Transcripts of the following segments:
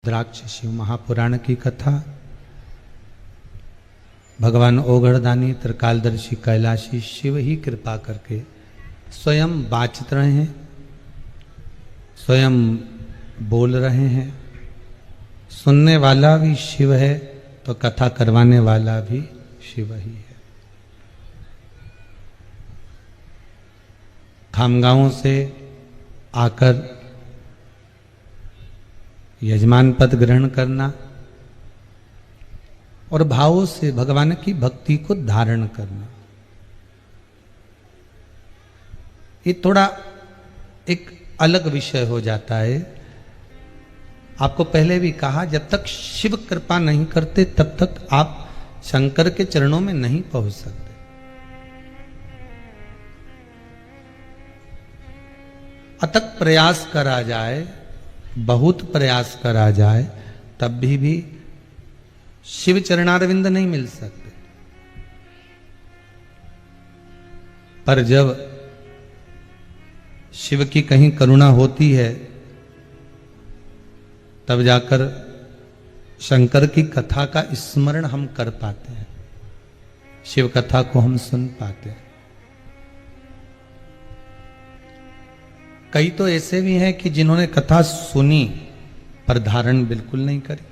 द्राक्ष शिव महापुराण की कथा। भगवान ओघड़दानी त्रिकालदर्शी कैलाशी शिव ही कृपा करके स्वयं बाचत रहे हैं, स्वयं बोल रहे हैं। सुनने वाला भी शिव है तो कथा करवाने वाला भी शिव ही है। खामगांव से आकर यजमान पद ग्रहण करना और भावों से भगवान की भक्ति को धारण करना, ये थोड़ा एक अलग विषय हो जाता है। आपको पहले भी कहा, जब तक शिव कृपा नहीं करते तब तक आप शंकर के चरणों में नहीं पहुंच सकते। अथक प्रयास करा जाए, बहुत प्रयास करा जाए, तब भी शिव चरणारविंद नहीं मिल सकते। पर जब शिव की कहीं करुणा होती है तब जाकर शंकर की कथा का स्मरण हम कर पाते हैं, शिव कथा को हम सुन पाते हैं। कई तो ऐसे भी हैं कि जिन्होंने कथा सुनी पर धारण बिल्कुल नहीं करी।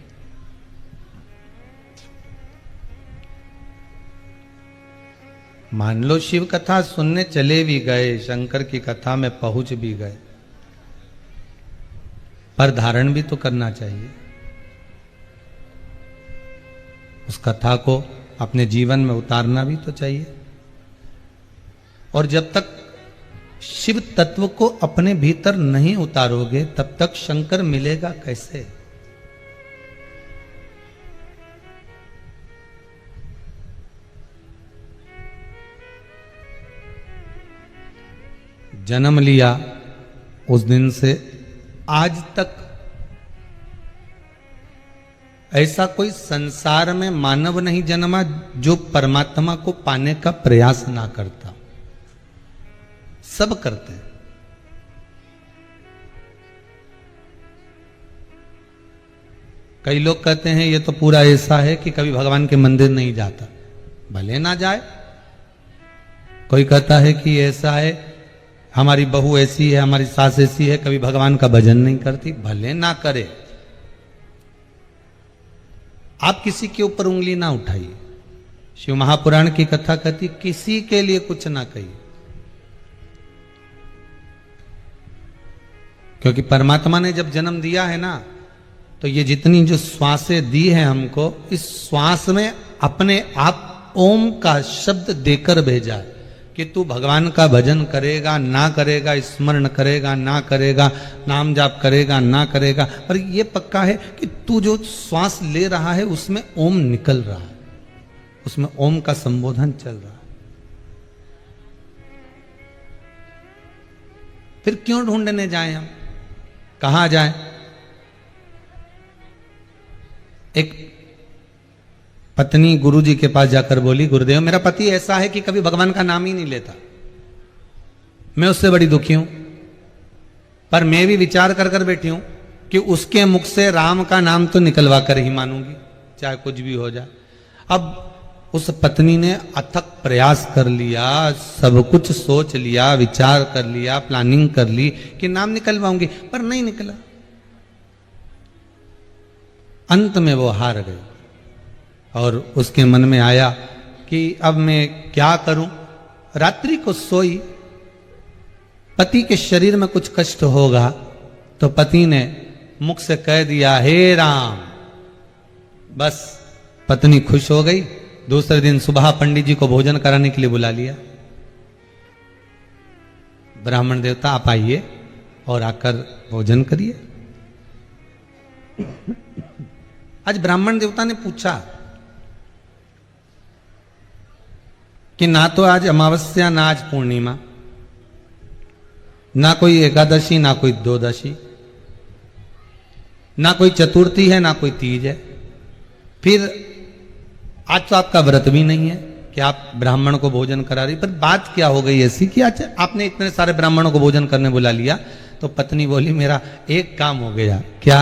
मान लो शिव कथा सुनने चले भी गए, शंकर की कथा में पहुंच भी गए, पर धारण भी तो करना चाहिए। उस कथा को अपने जीवन में उतारना भी तो चाहिए। और जब तक शिव तत्व को अपने भीतर नहीं उतारोगे तब तक शंकर मिलेगा कैसे? जन्म लिया उस दिन से आज तक ऐसा कोई संसार में मानव नहीं जन्मा जो परमात्मा को पाने का प्रयास ना करता। सब करते हैं। कई लोग कहते हैं ये तो पूरा ऐसा है कि कभी भगवान के मंदिर नहीं जाता, भले ना जाए। कोई कहता है कि ऐसा है, हमारी बहू ऐसी है, हमारी सास ऐसी है, कभी भगवान का भजन नहीं करती, भले ना करे। आप किसी के ऊपर उंगली ना उठाइए। शिव महापुराण की कथा कहती किसी के लिए कुछ ना कहिए, क्योंकि परमात्मा ने जब जन्म दिया है ना, तो ये जितनी जो श्वासें दी हैं हमको, इस श्वास में अपने आप ओम का शब्द देकर भेजा है कि तू भगवान का भजन करेगा ना करेगा, स्मरण करेगा ना करेगा, नाम जाप करेगा ना करेगा, पर ये पक्का है कि तू जो श्वास ले रहा है उसमें ओम निकल रहा है, उसमें ओम का संबोधन चल रहा है। फिर क्यों ढूंढने जाएं हम, कहां जाएं? एक पत्नी गुरुजी के पास जाकर बोली, गुरुदेव मेरा पति ऐसा है कि कभी भगवान का नाम ही नहीं लेता, मैं उससे बड़ी दुखी हूं, पर मैं भी विचार कर कर बैठी हूं कि उसके मुख से राम का नाम तो निकलवा कर ही मानूंगी, चाहे कुछ भी हो जाए। अब उस पत्नी ने अथक प्रयास कर लिया, सब कुछ सोच लिया, विचार कर लिया, प्लानिंग कर ली कि नाम निकलवाऊंगी, पर नहीं निकला। अंत में वो हार गई और उसके मन में आया कि अब मैं क्या करूं। रात्रि को सोई, पति के शरीर में कुछ कष्ट होगा तो पति ने मुख से कह दिया, हे राम। बस पत्नी खुश हो गई। दूसरे दिन सुबह पंडित जी को भोजन कराने के लिए बुला लिया। ब्राह्मण देवता आप आइए और आकर भोजन करिए। आज ब्राह्मण देवता ने पूछा कि ना तो आज अमावस्या, ना आज पूर्णिमा, ना कोई एकादशी, ना कोई द्वादशी, ना कोई चतुर्थी है, ना कोई तीज है, फिर आज तो आपका व्रत भी नहीं है कि आप ब्राह्मण को भोजन करा रही। पर बात क्या हो गई ऐसी कि आज आपने इतने सारे ब्राह्मणों को भोजन करने बुला लिया। तो पत्नी बोली, मेरा एक काम हो गया। क्या?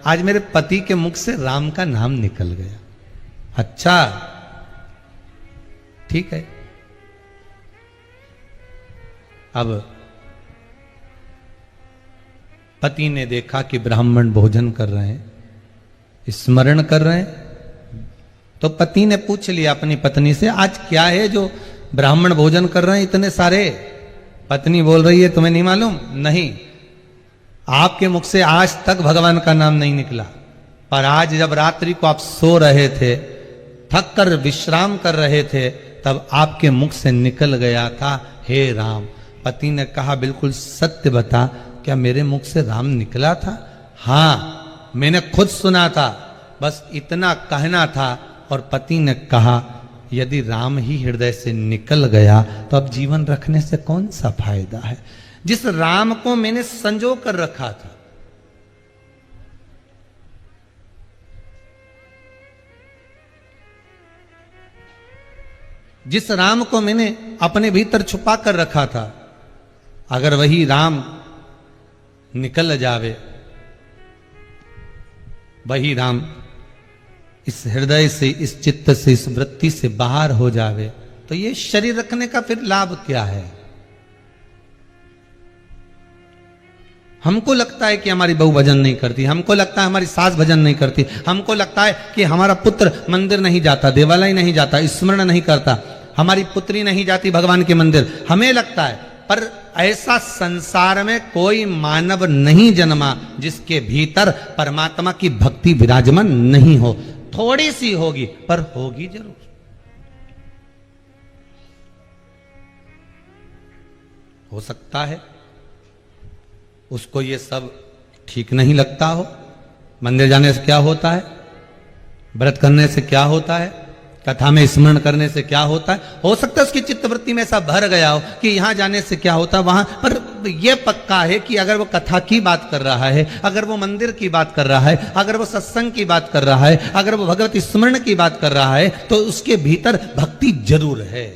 आज मेरे पति के मुख से राम का नाम निकल गया। अच्छा, ठीक है। अब पति ने देखा कि ब्राह्मण भोजन कर रहे हैं, स्मरण कर रहे हैं, तो पति ने पूछ लिया अपनी पत्नी से, आज क्या है जो ब्राह्मण भोजन कर रहे हैं इतने सारे? पत्नी बोल रही है, तुम्हें नहीं मालूम? नहीं, आपके मुख से आज तक भगवान का नाम नहीं निकला, पर आज जब रात्रि को आप सो रहे थे, थक कर विश्राम कर रहे थे, तब आपके मुख से निकल गया था, हे राम। पति ने कहा, बिल्कुल सत्य बता, क्या मेरे मुख से राम निकला था? हाँ, मैंने खुद सुना था, बस इतना कहना था। और पति ने कहा, यदि राम ही हृदय से निकल गया तो अब जीवन रखने से कौन सा फायदा है? जिस राम को मैंने संजो कर रखा था, जिस राम को मैंने अपने भीतर छुपा कर रखा था, अगर वही राम निकल जावे, वही राम इस हृदय से, इस चित्त से, इस वृत्ति से बाहर हो जावे, तो ये शरीर रखने का फिर लाभ क्या है? हमको लगता है कि हमारी बहू भजन नहीं करती, हमको लगता है हमारी सास भजन नहीं करती, हमको लगता है कि हमारा पुत्र मंदिर नहीं जाता, देवालय नहीं जाता, स्मरण नहीं करता, हमारी पुत्री नहीं जाती भगवान के मंदिर, हमें लगता है। पर ऐसा संसार में कोई मानव नहीं जन्मा जिसके भीतर परमात्मा की भक्ति विराजमान नहीं हो। थोड़ी सी होगी, पर होगी जरूर। हो सकता है उसको ये सब ठीक नहीं लगता हो। मंदिर जाने से क्या होता है, व्रत करने से क्या होता है, कथा में स्मरण करने से क्या होता है। हो सकता है उसकी चित्तवृत्ति में ऐसा भर गया हो कि यहां जाने से क्या होता है, वहां पर यह पक्का है कि अगर वो कथा की बात कर रहा है, अगर वो मंदिर की बात कर रहा है, अगर वो सत्संग की बात कर रहा है, अगर वो भगवत स्मरण की बात कर रहा है, तो उसके भीतर भक्ति जरूर है।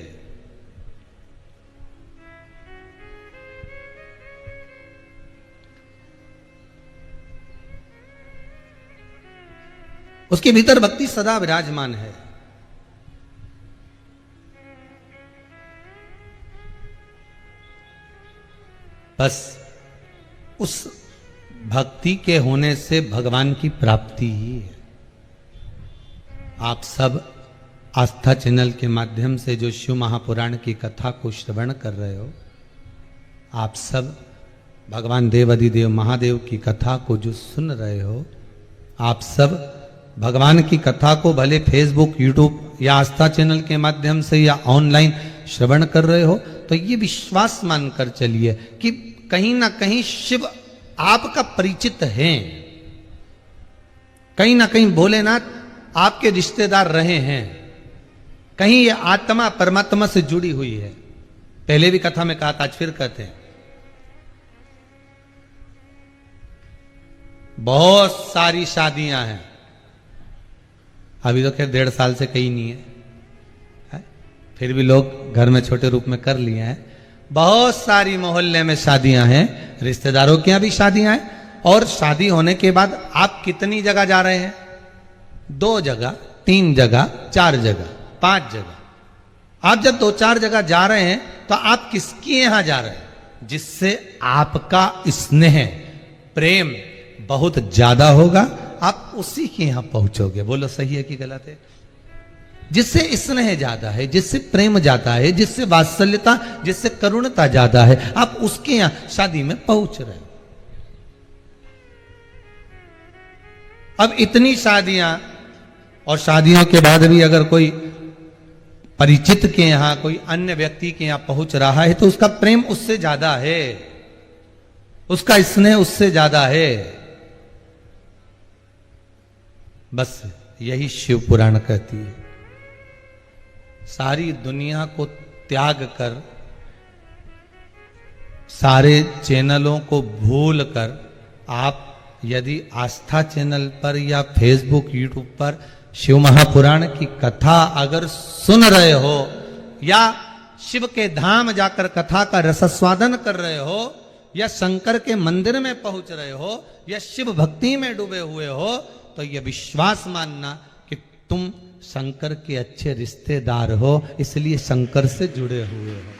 उसके भीतर भक्ति सदा विराजमान है। बस उस भक्ति के होने से भगवान की प्राप्ति ही है। आप सब आस्था चैनल के माध्यम से जो शिव महापुराण की कथा को श्रवण कर रहे हो, आप सब भगवान देवाधिदेव महादेव की कथा को जो सुन रहे हो, आप सब भगवान की कथा को भले फेसबुक, यूट्यूब या आस्था चैनल के माध्यम से या ऑनलाइन श्रवण कर रहे हो, तो ये विश्वास मानकर चलिए कि कहीं ना कहीं शिव आपका परिचित हैं, कहीं ना कहीं भोलेनाथ आपके रिश्तेदार रहे हैं, कहीं ये आत्मा परमात्मा से जुड़ी हुई है। पहले भी कथा में कहा था, आज फिर कहते हैं, बहुत सारी शादियां हैं, अभी तो खैर 1.5 साल से कहीं नहीं है, फिर भी लोग घर में छोटे रूप में कर लिए हैं। बहुत सारी मोहल्ले में शादियां हैं, रिश्तेदारों के यहां भी शादियां हैं। और शादी होने के बाद आप कितनी जगह जा रहे हैं? 2 जगह, 3 जगह, 4 जगह, 5 जगह। आप जब 2-4 जगह जा रहे हैं तो आप किसके यहां जा रहे हैं? जिससे आपका स्नेह, प्रेम बहुत ज्यादा होगा, आप उसी के यहां पहुंचोगे। बोलो सही है कि गलत है? जिससे स्नेह ज्यादा है, जिससे प्रेम ज्यादा है, जिससे वात्सल्यता, जिससे करुणता ज्यादा है, आप उसके यहां शादी में पहुंच रहे हो। अब इतनी शादियां, और शादियों के बाद भी अगर कोई परिचित के यहां, कोई अन्य व्यक्ति के यहां पहुंच रहा है, तो उसका प्रेम उससे ज्यादा है, उसका स्नेह उससे ज्यादा है। बस यही शिव पुराण कहती है। सारी दुनिया को त्याग कर, सारे चैनलों को भूल कर, आप यदि आस्था चैनल पर या फेसबुक, यूट्यूब पर शिव महापुराण की कथा अगर सुन रहे हो, या शिव के धाम जाकर कथा का रसस्वादन कर रहे हो, या शंकर के मंदिर में पहुंच रहे हो या शिव भक्ति में डूबे हुए हो, तो यह विश्वास मानना कि तुम शंकर के अच्छे रिश्तेदार हो, इसलिए शंकर से जुड़े हुए हो।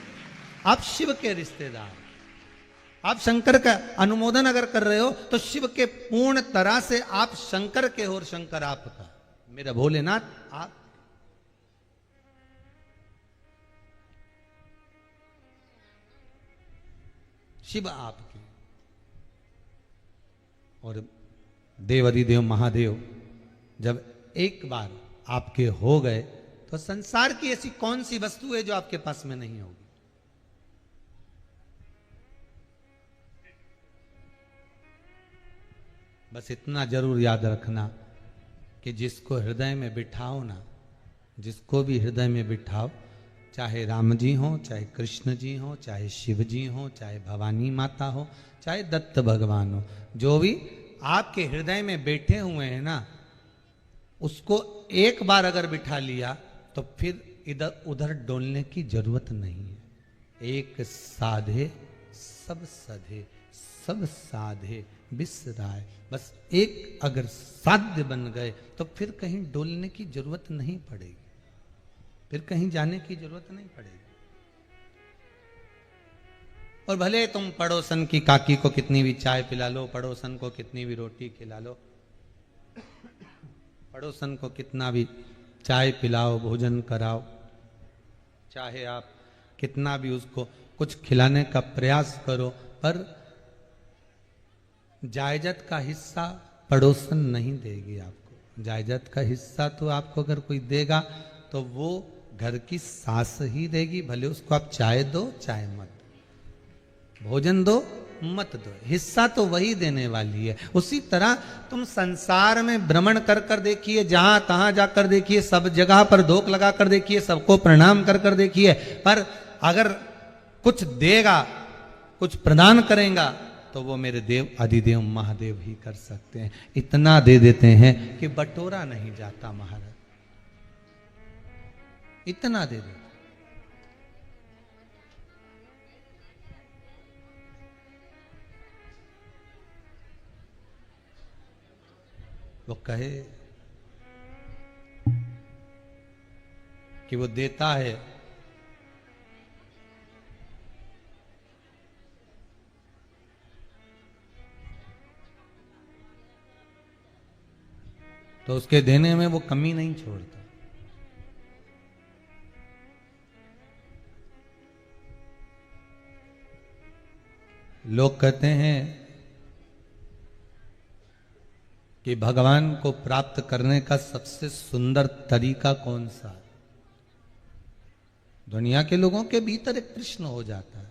आप शिव के रिश्तेदार, आप शंकर का अनुमोदन अगर कर रहे हो तो शिव के पूर्ण तरह से आप शंकर के हो और शंकर आपका। मेरा भोलेनाथ आप, शिव आपके, और देवाधिदेव महादेव जब एक बार आपके हो गए तो संसार की ऐसी कौन सी वस्तु है जो आपके पास में नहीं होगी। बस इतना जरूर याद रखना कि जिसको हृदय में बिठाओ ना, जिसको भी हृदय में बिठाओ, चाहे राम जी हो, चाहे कृष्ण जी हो, चाहे शिव जी हो, चाहे भवानी माता हो, चाहे दत्त भगवान हो, जो भी आपके हृदय में बैठे हुए हैं ना, उसको एक बार अगर बिठा लिया तो फिर इधर उधर डोलने की जरूरत नहीं है। एक साधे सब सधे, सब साधे बिसराए। बस एक अगर साध्य बन गए तो फिर कहीं डोलने की जरूरत नहीं पड़ेगी, फिर कहीं जाने की जरूरत नहीं पड़ेगी। और भले तुम पड़ोसन की काकी को कितनी भी चाय पिला लो, पड़ोसन को कितनी भी रोटी खिला लो, पड़ोसन को कितना भी चाय पिलाओ, भोजन कराओ, चाहे आप कितना भी उसको कुछ खिलाने का प्रयास करो, पर जायदाद का हिस्सा पड़ोसन नहीं देगी आपको। जायदाद का हिस्सा तो आपको अगर कोई देगा तो वो घर की सास ही देगी, भले उसको आप चाय दो चाय मत दो, भोजन दो मत दो, हिस्सा तो वही देने वाली है। उसी तरह तुम संसार में भ्रमण कर कर देखिए, जहां तहां जाकर देखिए, सब जगह पर धोख लगा कर देखिए, सबको प्रणाम कर कर देखिए, पर अगर कुछ देगा, कुछ प्रदान करेगा तो वो मेरे देव अधिदेव महादेव ही कर सकते हैं। इतना दे देते हैं कि बटोरा नहीं जाता महाराज, इतना दे देते। वो कहे कि वो देता है, तो उसके देने में वो कमी नहीं छोड़ता। लोग कहते हैं कि भगवान को प्राप्त करने का सबसे सुंदर तरीका कौन सा है। दुनिया के लोगों के भीतर एक प्रश्न हो जाता है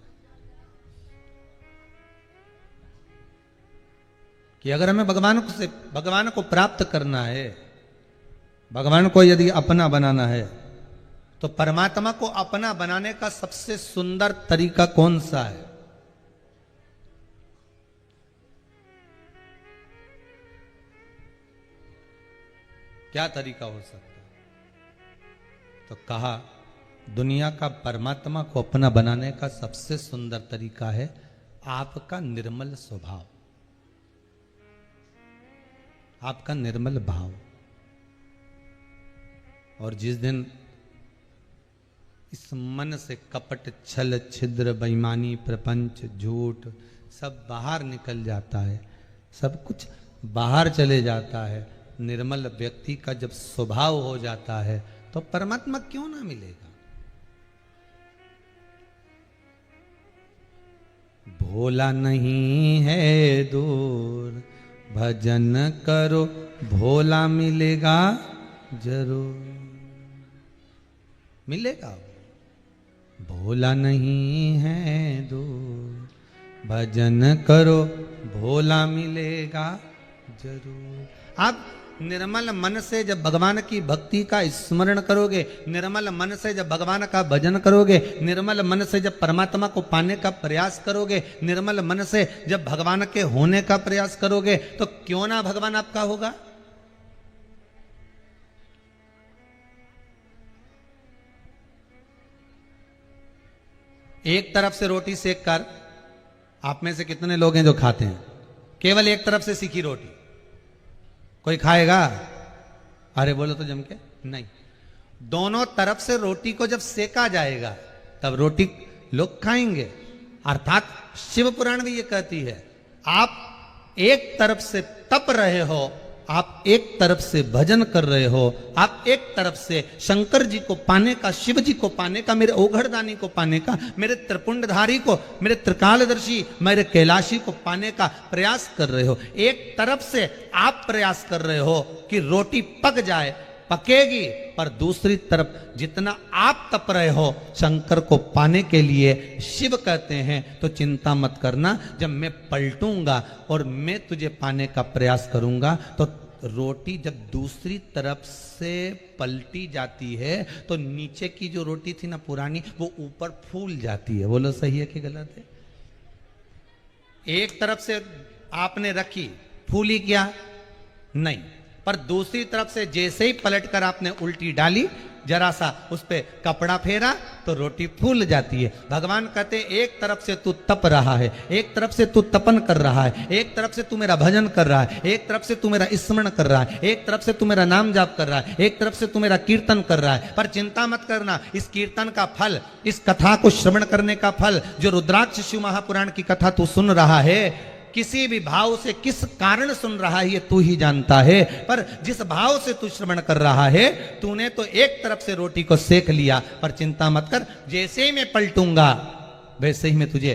कि अगर हमें भगवान को प्राप्त करना है, भगवान को यदि अपना बनाना है, तो परमात्मा को अपना बनाने का सबसे सुंदर तरीका कौन सा है। क्या तरीका हो सकता है? तो कहा दुनिया का परमात्मा को अपना बनाने का सबसे सुंदर तरीका है आपका निर्मल स्वभाव, आपका निर्मल भाव। और जिस दिन इस मन से कपट, छल, छिद्र, बेईमानी, प्रपंच, झूठ सब बाहर निकल जाता है, सब कुछ बाहर चले जाता है, निर्मल व्यक्ति का जब स्वभाव हो जाता है, तो परमात्मा क्यों ना मिलेगा। भोला नहीं है दूर, भजन करो भोला मिलेगा जरूर, मिलेगा। भोला नहीं है दूर, भजन करो भोला मिलेगा जरूर। आप निर्मल मन से जब भगवान की भक्ति का स्मरण करोगे, निर्मल मन से जब भगवान का भजन करोगे, निर्मल मन से जब परमात्मा को पाने का प्रयास करोगे, निर्मल मन से जब भगवान के होने का प्रयास करोगे, तो क्यों ना भगवान आपका होगा। एक तरफ से रोटी सेक कर आप में से कितने लोग हैं जो खाते हैं केवल एक तरफ से सीखी रोटी? कोई खाएगा? अरे बोलो तो जम के नहीं। दोनों तरफ से रोटी को जब सेका जाएगा तब रोटी लोग खाएंगे। अर्थात शिव पुराण भी ये कहती है, आप एक तरफ से तप रहे हो, आप एक तरफ से भजन कर रहे हो, आप एक तरफ से शंकर जी को पाने का, शिव जी को पाने का, मेरे ओघड़दानी को पाने का, मेरे त्रिपुंडधारी को, मेरे त्रिकालदर्शी, मेरे कैलाशी को पाने का प्रयास कर रहे हो। एक तरफ से आप प्रयास कर रहे हो कि रोटी पक जाए, पकेगी, पर दूसरी तरफ जितना आप तप रहे हो शंकर को पाने के लिए, शिव कहते हैं तो चिंता मत करना, जब मैं पलटूंगा और मैं तुझे पाने का प्रयास करूंगा तो रोटी जब दूसरी तरफ से पलटी जाती है तो नीचे की जो रोटी थी ना पुरानी, वो ऊपर फूल जाती है। बोलो सही है कि गलत है? एक तरफ से आपने रखी, फूली क्या? नहीं, पर दूसरी तरफ से जैसे ही पलटकर आपने उल्टी डाली, जरा सा उस पे कपड़ा फेरा तो रोटी फूल जाती है। भगवान कहते हैं एक तरफ से तू तप रहा है, एक तरफ से तू तपन कर रहा है, एक तरफ से तू मेरा भजन कर रहा है, एक तरफ से तू मेरा स्मरण कर रहा है, एक तरफ से तू मेरा नाम जाप कर रहा है, एक तरफ से तू मेरा कीर्तन कर रहा है। पर चिंता मत करना, इस कीर्तन का फल, इस कथा को श्रवण करने का फल, जो रुद्राक्ष शिव महापुराण की कथा तू सुन रहा है, किसी भी भाव से किस कारण सुन रहा है ये तू ही जानता है, पर जिस भाव से तू श्रवण कर रहा है, तूने तो एक तरफ से रोटी को सेक लिया। पर चिंता मत कर, जैसे ही मैं पलटूंगा वैसे ही मैं तुझे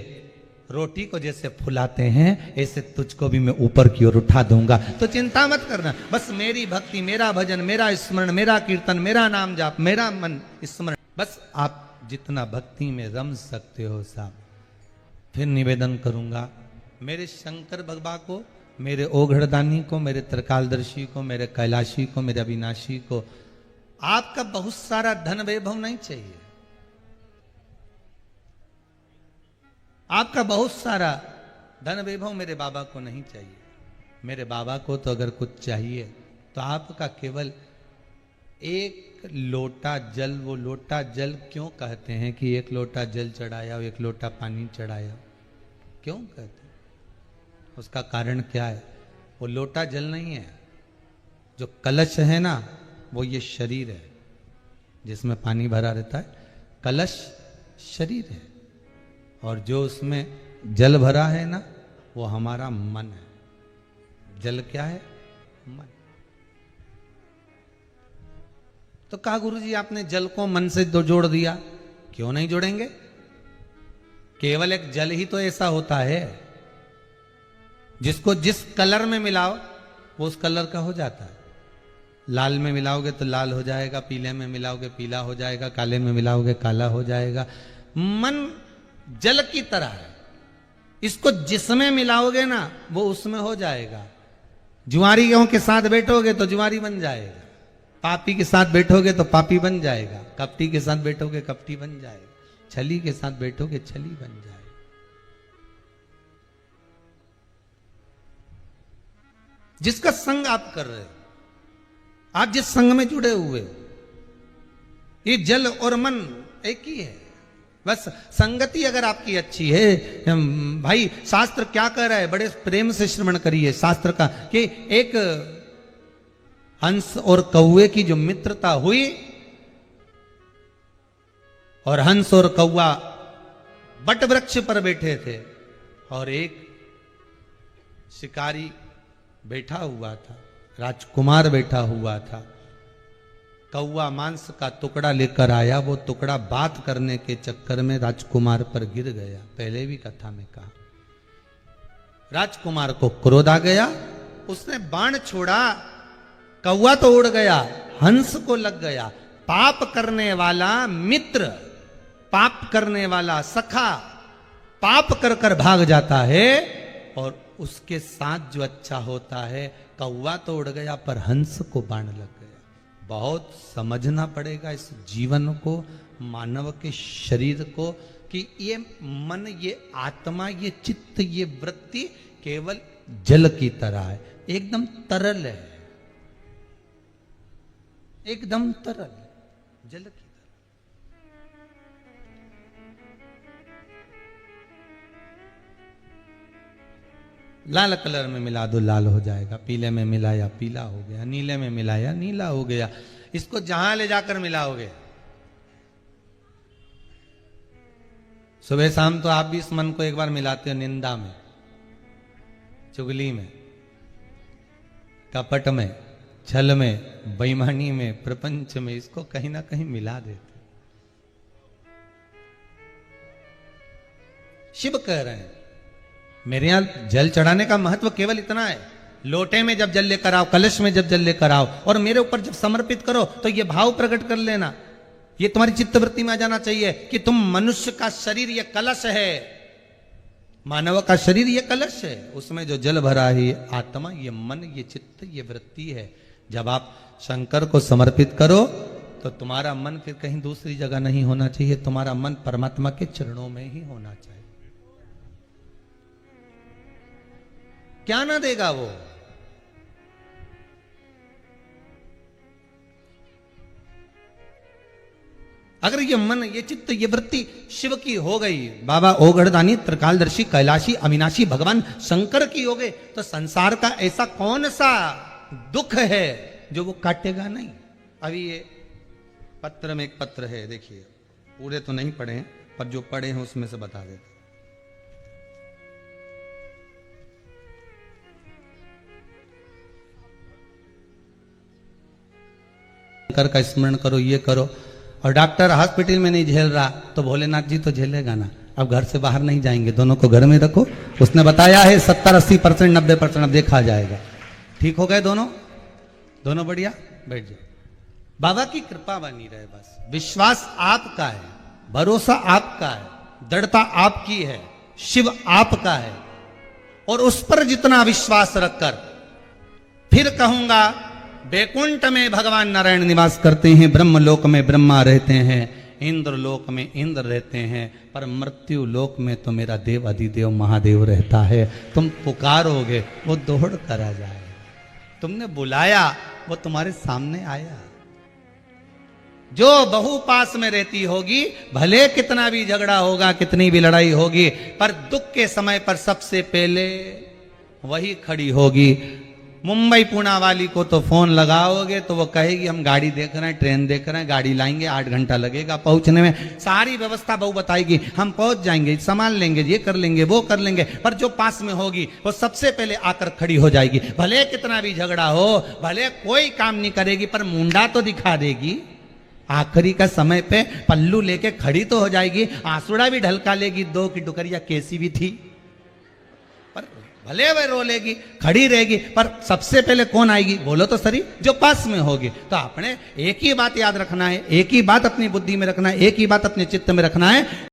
रोटी को जैसे फुलाते हैं ऐसे तुझको भी मैं ऊपर की ओर उठा दूंगा। तो चिंता मत करना, बस मेरी भक्ति, मेरा भजन, मेरा स्मरण, मेरा कीर्तन, मेरा नाम जाप, मेरा मन स्मरण, बस आप जितना भक्ति में रम सकते हो साहब। फिर निवेदन करूंगा मेरे शंकर भगवान को, मेरे ओघड़दानी को, मेरे त्रिकालदर्शी को, मेरे कैलाशी को, मेरे अविनाशी को, आपका बहुत सारा धन वैभव नहीं चाहिए, आपका बहुत सारा धन वैभव मेरे बाबा को नहीं चाहिए। मेरे बाबा को तो अगर कुछ चाहिए तो आपका केवल एक लोटा जल, वो लोटा जल क्यों कहते हैं कि एक लोटा जल चढ़ाया, एक लोटा पानी चढ़ाया, क्यों कहते हैं? उसका कारण क्या है? वो लोटा जल नहीं है, जो कलश है ना वो ये शरीर है जिसमें पानी भरा रहता है, कलश शरीर है, और जो उसमें जल भरा है ना वो हमारा मन है। जल क्या है? मन। तो कहा गुरुजी आपने जल को मन से जोड़ दिया, क्यों नहीं जोड़ेंगे? केवल एक जल ही तो ऐसा होता है जिसको जिस कलर में मिलाओ वो उस कलर का हो जाता है। लाल में मिलाओगे तो लाल हो जाएगा, पीले में मिलाओगे पीला हो जाएगा, काले में मिलाओगे काला हो जाएगा। मन जल की तरह है, इसको जिसमें मिलाओगे ना वो उसमें हो जाएगा। जुआरी गेहूं के साथ बैठोगे तो जुआरी बन जाएगा, पापी के साथ बैठोगे तो पापी बन जाएगा, कपटी के साथ बैठोगे कपटी बन जाएगा, छली के साथ बैठोगे छली बन जाएगा। जिसका संग आप कर रहे हो, आप जिस संग में जुड़े हुए हो, ये जल और मन एक ही है। बस संगति अगर आपकी अच्छी है, भाई शास्त्र क्या कह रहा है, बड़े प्रेम से श्रवण करिए शास्त्र का, कि एक हंस और कौवे की जो मित्रता हुई, और हंस और कौवा बट वृक्ष पर बैठे थे, और एक शिकारी बैठा हुआ था, राजकुमार बैठा हुआ था। कौवा मांस का टुकड़ा लेकर आया, वो टुकड़ा बात करने के चक्कर में राजकुमार पर गिर गया। पहले भी कथा में कहा, राजकुमार को क्रोध आ गया, उसने बाण छोड़ा, कौवा तो उड़ गया, हंस को लग गया। पाप करने वाला मित्र, पाप करने वाला सखा पाप कर कर भाग जाता है, और उसके साथ जो अच्छा होता है, कौवा तो उड़ गया पर हंस को बाण लग गया। बहुत समझना पड़ेगा इस जीवन को, मानव के शरीर को, कि ये मन, ये आत्मा, ये चित्त, ये वृत्ति केवल जल की तरह है, एकदम तरल है, एकदम तरल, जल की तरह। लाल कलर में मिला दो, लाल हो जाएगा। पीले में मिलाया, पीला हो गया। नीले में मिलाया, नीला हो गया। इसको जहां ले जाकर मिलाओगे, सुबह शाम तो आप भी इस मन को एक बार मिलाते हो निंदा में, चुगली में, कपट में, छल में, बेईमानी में, प्रपंच में, इसको कहीं ना कहीं मिला देते। शिव कह रहे हैं मेरे यहां जल चढ़ाने का महत्व केवल इतना है, लोटे में जब जल लेकर आओ, कलश में जब जल लेकर आओ और मेरे ऊपर जब समर्पित करो तो ये भाव प्रकट कर लेना। ये तुम्हारी चित्तवृत्ति में आ जाना चाहिए कि तुम मनुष्य का शरीर ये कलश है, मानव का शरीर ये कलश है, उसमें जो जल भरा है ये आत्मा, ये मन, ये चित्त, ये वृत्ति है। जब आप शंकर को समर्पित करो तो तुम्हारा मन फिर कहीं दूसरी जगह नहीं होना चाहिए, तुम्हारा मन परमात्मा के चरणों में ही होना चाहिए। क्या ना देगा वो? अगर ये मन, ये चित्त, ये वृत्ति शिव की हो गई, बाबा ओगढ़दानी, त्रिकालदर्शी, कैलाशी, अविनाशी भगवान शंकर की हो गई, तो संसार का ऐसा कौन सा दुख है जो वो काटेगा नहीं। अभी ये पत्र में एक पत्र है, देखिए, पूरे तो नहीं पढ़े हैं पर जो पढ़े हैं उसमें से बता देते। शंकर का स्मरण करो, ये करो। और डॉक्टर हॉस्पिटल में नहीं झेल रहा तो भोलेनाथ जी तो झेलेगा ना। अब घर से बाहर नहीं जाएंगे, दोनों को घर में रखो। उसने बताया है 70-80%, 90% अब देखा जाएगा। ठीक हो गए दोनों, दोनों बढ़िया, बैठ जाओ। बाबा की कृपा बनी रहे, बस विश्वास आपका है, भरोसा आपका है, दृढ़ता आपकी है, शिव आपका है। और उस पर जितना विश्वास रखकर, फिर कहूंगा, बैकुंठ में भगवान नारायण निवास करते हैं, ब्रह्मलोक में ब्रह्मा रहते हैं, इंद्र लोक में इंद्र रहते हैं, पर मृत्यु लोक में तो मेरा देव अधिदेव महादेव रहता है। तुम पुकारोगे वो दौड़ कर आ जाए, तुमने बुलाया वो तुम्हारे सामने आया। जो बहू पास में रहती होगी, भले कितना भी झगड़ा होगा, कितनी भी लड़ाई होगी, पर दुख के समय पर सबसे पहले वही खड़ी होगी। मुंबई पुणे वाली को तो फोन लगाओगे तो वो कहेगी हम गाड़ी देख रहे हैं, ट्रेन देख रहे हैं, गाड़ी लाएंगे, 8 घंटा लगेगा पहुंचने में, सारी व्यवस्था बहू बताएगी, हम पहुंच जाएंगे, संभाल लेंगे, ये कर लेंगे, वो कर लेंगे। पर जो पास में होगी वो सबसे पहले आकर खड़ी हो जाएगी। भले कितना भी झगड़ा हो, भले कोई काम नहीं करेगी, पर मुंडा तो दिखा देगी। आखिरी का समय पे पल्लू लेके खड़ी तो हो जाएगी, आंसुड़ा भी ढलका लेगी, 2 की डुकरिया कैसी भी थी, पर भले वह रो लेगी, खड़ी रहेगी, पर सबसे पहले कौन आएगी बोलो तो सही, जो पास में होगी। तो आपने एक ही बात याद रखना है, एक ही बात अपनी बुद्धि में रखना है, एक ही बात अपने चित्त में रखना है,